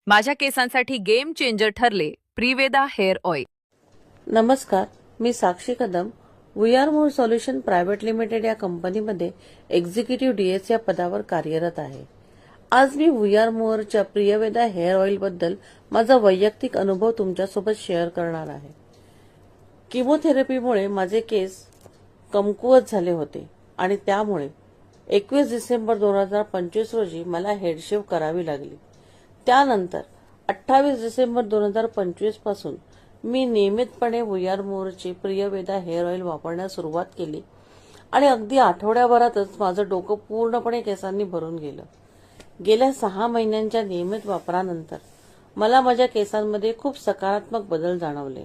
माझ्या केसांसाठी game changer ठरले प्रिवेदा हेअर ऑइल। नमस्कार, मी Sakshi Kadam we are more solution private limited या कंपनीमध्ये एक्झिक्युटिव्ह डीएस या पदावर कार्यरत आहे। आज मी वी आर मोरच्या प्रियवेदा हेअर ऑइल बद्दल माझा वैयक्तिक अनुभव तुमच्यासोबत शेअर करणार आहे। किमोथेरपीमुळे माझे केस कमकुवत झाले होते आणि त्यामुळे 21 डिसेंबर 2025 रोजी मला हेडशेव करावी लागली। त्यानंतर 28 डिसेंबर 2025 पासून मी नियमितपणे वी आर मोरचे प्रियवेदा हेअर ऑइल वापरण्यास सुरुवात केली आणि अगदी आठवड्याभरातच माझं डोकं पूर्णपणे केसांनी भरून गेलं। गेल्या 6 महिन्यांच्या नियमित वापरानंतर मला माझ्या केसांमध्ये खूप सकारात्मक बदल जाणवले।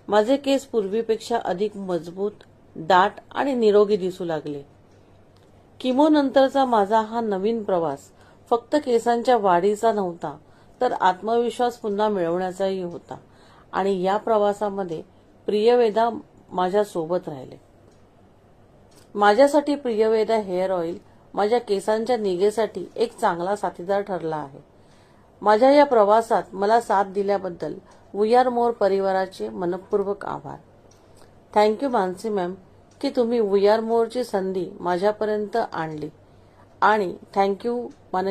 माझे केस पूर्वीपेक्षा अधिक मजबूत, दाट आणि निरोगी दिसू लागले। किमो नंतरचा माझा हा नवीन प्रवास फक्त केसांच्या वाढीचा नव्हता, तर आत्मविश्वास पुन्हा मिळवण्याचाही होता आणि या प्रवासामध्ये प्रियवेदा माझ्या सोबत राहिले। माझ्यासाठी प्रियवेदा हेअर ऑइल माझ्या केसांच्या निगेसाठी एक चांगला साथीदार ठरला आहे। माझ्या या प्रवासात मला साथ दिल्याबद्दल वी आर मोर परिवाराचे मनपूर्वक आभार। थँक्यू मानसी मॅम की तुम्ही वी आर मोरची संधी माझ्यापर्यंत आणली आणि थँक्यू माननीय